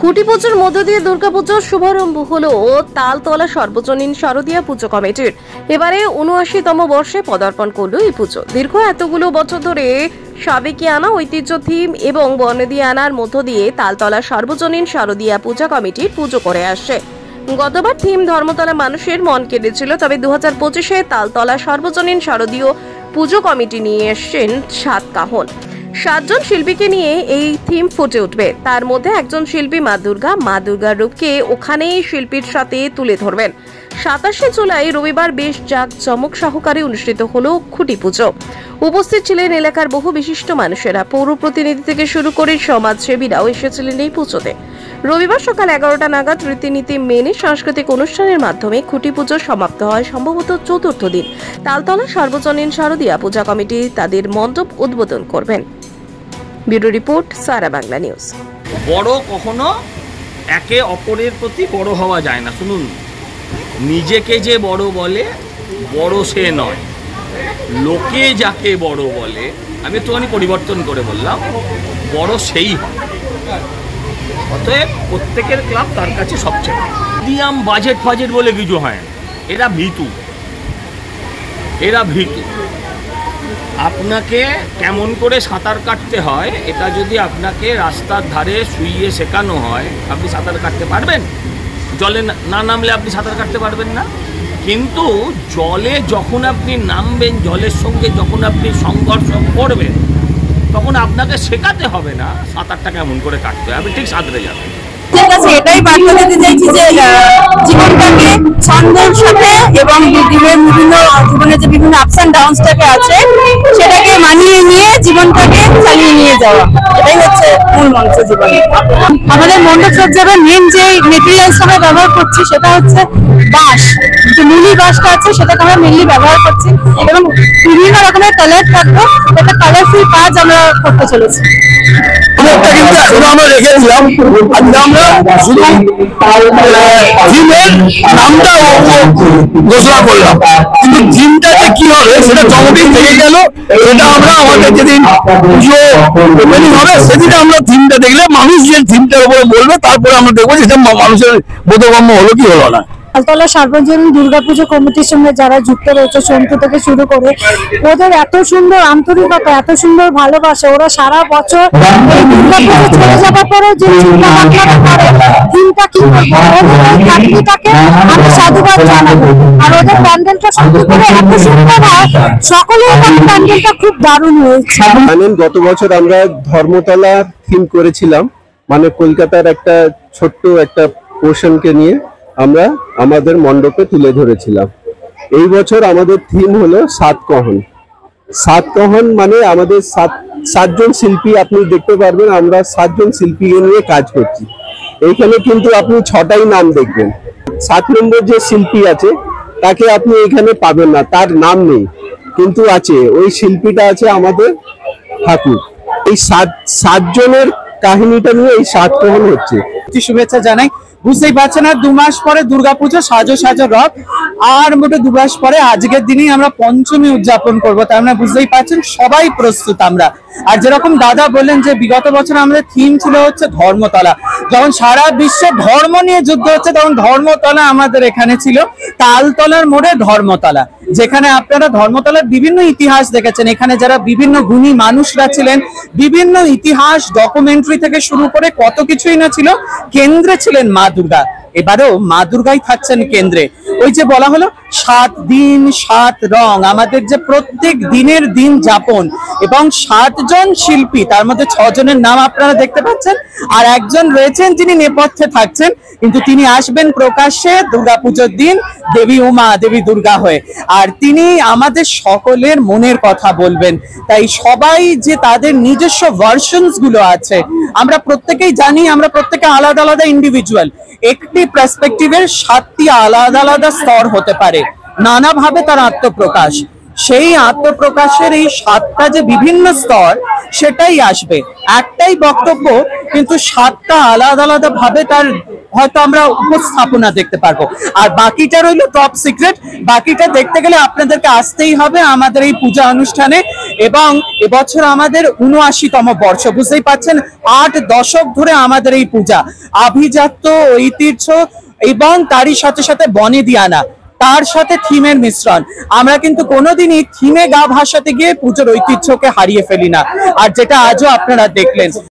খুঁটি পুজোর মধ্য দিয়ে দুর্গাপুজোর শুভারম্ভ হলো তালতলা সর্বজনীন শারদীয়া পুজো কমিটির। এবারে ৭৯তম বর্ষে পদার্পণ করলো এই পুজো। দীর্ঘ এতগুলো বছর ধরে সাবেকিয়ানা ঐতিহ্য থিম এবং বর্ণদিয়ানার মধ্য দিয়ে তালতলা সর্বজনীন শারদীয়া পূজা কমিটির পুজো করে আসছে। গতবার থিম ধর্মতলা মানুষের মন কেড়েছিল, তবে ২০২৫-এ তালতলা সর্বজনীন শারদীয় পুজো কমিটি নিয়ে এসছেন ৭ কাহন। ৭ জন শিল্পীকে নিয়ে এই থিম ফুটে উঠবে। তার মধ্যে একজন শিল্পী মা দুর্গার রূপকে ওখানেই শিল্পীর সাথে তুলে ধরবেন। ২৭শে জুলাই রবিবার বেশ জাঁকজমক সহকারে অনুষ্ঠিত হলো খুঁটি পুজো। উপস্থিত ছিলেন এলাকার বহু বিশিষ্ট মানুষেরা, পৌর প্রতিনিধি থেকে শুরু করে সমাজসেবীরাও এসেছিলেন এই পুজোতে। রবিবার সকাল ১১টা নাগাদ রীতিনীতি মেনে সাংস্কৃতিক অনুষ্ঠানের মাধ্যমে খুঁটি পুজো সমাপ্ত হয়। সম্ভবত চতুর্থ দিন তালতলা সর্বজনীন শারদীয়া পূজা কমিটি তাদের মণ্ডপ উদ্বোধন করবেন। ব্যুরো রিপোর্ট, সারা বাংলা নিউজ। বড় কখনো একে অপরের প্রতি বড় হওয়া যায় না। শুনুন, নিজেকে যে বড় বলে বড় সে নয়, লোকে যাকে বড় বলে, আমি একটুখানি পরিবর্তন করে বললাম, বড় সেই হয়। অতএব প্রত্যেকের ক্লাব তার কাছে সবচেয়ে মিডিয়াম বাজেট বলে কিছু হয় না। এরা ভীতু। আপনাকে কেমন করে সাঁতার কাটতে হয় এটা যদি আপনাকে রাস্তার ধারে শুইয়ে শেখানো হয়, আপনি সাঁতার কাটতে পারবেন? জলে না নামলে আপনি সাঁতার কাটতে পারবেন না। কিন্তু জলে যখন আপনি নামবেন, জলের সঙ্গে যখন আপনি সংঘর্ষ করবেন, তখন আপনাকে শেখাতে হবে না সাঁতারটা কেমন করে কাটতে হয়, আপনি ঠিক সাঁতরে যাবেন। এটাই বার্তা দিতে চাইছি যে জীবনটাকে ছন্দের সাথে এবং জীবনে যে বিভিন্ন আপস অ্যান্ড ডাউনসটাকে আছে সেটাকে মানিয়ে নিয়ে জীবনটাকে চালিয়ে নিয়ে যাওয়া, এটাই হচ্ছে মূল মন্ত্র জীবনে। আমাদের মণ্ডপ সজ্জার মেন যে মেটেরিয়ালস আমরা ব্যবহার করছি সেটা হচ্ছে বাঁশ, যে নুলি বাঁশটা আছে সেটাকে আমরা মেনলি ব্যবহার করছি এবং বিভিন্ন রকমের কালার থাকবে, একটা কালারফুল কাজ আমরা করতে চলেছি। আমরা রেখে দিলাম, আমরা শুধু নামটা ঘোষণা করলাম, কিন্তু থিমটাতে কি হবে সেটা চমকিং থেকে গেল। সেটা আমরা আমাদের যেদিন পুজো ওপেনিং হবে সেদিন আমরা থিমটা দেখলে মানুষ যে থিমটার উপরে বলবে, তারপরে আমরা দেখবো যে মানুষের বোধগম্য হলো কি হলো না। তালতলা সর্বজনীন দুর্গাপুজো কমিটির সঙ্গে যারা যুক্ত রয়েছে, সন্তু থেকে শুরু করে, ওদের এত সুন্দর আন্তরিকতা, এত সুন্দর ভালোবাসা। ওরা সারা বছর এই দুর্গাপুজো চলে যাবার পরেও যে চিন্তা ভাবনা করে থিমটা কি করবো, আমি সাধুবাদ জানাবো। আর ওদের প্যান্ডেলটা সত্যি করে এত সুন্দর হয়, সকলের প্যান্ডেলটা খুব দারুণ হয়েছে। জানেন, গত বছর আমরা ধর্মতলা থিম করেছিলাম, মানে কলকাতার একটা ছোট্ট একটা পোর্শনকে নিয়ে আমরা আমাদের মণ্ডপে তুলে ধরেছিলাম। এই বছর আমাদের থিম হলো ৭ কাহন। ৭ কাহন মানে আমাদের ৭ জন শিল্পী, আপনি দেখতে পারবেন আমরা ৭ জন শিল্পীকে নিয়ে কাজ করছি। এইখানে কিন্তু আপনি ৬টাই নাম দেখবেন। ৭ নম্বর যে শিল্পী আছে তাকে আপনি এখানে পাবেন না, তার নাম নেই, কিন্তু আছে, ওই শিল্পীটা আছে আমাদের ঠাকুর। এই ৭ জনের কাহিনীটা নিয়ে এই ৭ কাহন হচ্ছে। শুভেচ্ছা জানাই। বুঝতেই পারছেন, আর 2 মাস পরে দুর্গাপুজো, সাজো রথ, আর মোটে 2 মাস পরে আজকের দিনেই আমরা পঞ্চমী উদযাপন করবো। তার মানে বুঝতেই পারছেন সবাই প্রস্তুত আমরা। আর যেরকম দাদা বললেন যে বিগত বছর আমাদের থিম ছিল হচ্ছে ধর্মতলা। যখন সারা বিশ্বে ধর্ম নিয়ে যুদ্ধ হচ্ছে তখন ধর্মতলা আমাদের এখানে ছিল, তালতলার মোড়ে ধর্মতলা, যেখানে আপনারা ধর্মতলার বিভিন্ন ইতিহাস দেখেছেন। এখানে যারা বিভিন্ন গুণী মানুষরা ছিলেন, বিভিন্ন ইতিহাস ডকুমেন্টারি থেকে শুরু করে কত কিছুই না ছিল। কেন্দ্রে ছিলেন মা দুর্গা, এবারেও মা দুর্গাই থাকছেন কেন্দ্রে। ওই যে বলা হলো ৭ দিন ৭ রং, আমাদের যে প্রত্যেক দিনের দিন যাপন, এবং ৭ জন শিল্পী, তার মধ্যে 6 জনের নাম আপনারা দেখতে পাচ্ছেন, আর একজন রয়েছেন যিনি নেপথ্যে থাকছেন, কিন্তু তিনি আসবেন প্রকাশ্যে দুর্গাপুজোর দিন দেবী উমা, দেবী দুর্গা হয়ে, আর তিনি আমাদের সকলের মনের কথা বলবেন। তাই সবাই যে তাদের নিজস্ব ভার্সনস গুলো আছে, আমরা প্রত্যেকেই জানি, আমরা প্রত্যেকে আলাদা আলাদা ইন্ডিভিজুয়াল, একটি পার্সপেক্টিভের 7টি আলাদা আলাদা স্তর হতে পারে, নানাভাবে তার আত্মপ্রকাশ। সেই আত্মপ্রকাশের এই 7টা যে বিভিন্ন স্তর, সেটাই আসবে। একটাই বক্তব্য, কিন্তু 7টা আলাদা আলাদা ভাবে তার হয়তো আমরা উপস্থাপনা দেখতে পারবো। আর বাকিটা রইল টপ সিক্রেট, বাকিটা দেখতে গেলে আপনাদেরকে আসতেই হবে আমাদের এই পূজা অনুষ্ঠানে। এবং এবছর আমাদের ৭৯তম বর্ষ, বুঝতেই পাচ্ছেন ৮ দশক ধরে আমাদের এই পূজা, আভিজাত্য, ঐতিহ্য এবং তারই সাথে সাথে বনেদিয়ানা, তার সাথে থিমের মিশ্রণ। আমরা কিন্তু কোনোদিনই থিমে গা ভাসাতে গিয়ে পুজোর ঐতিহ্যকে হারিয়ে ফেলি না, আর যেটা আজও আপনারা দেখলেন।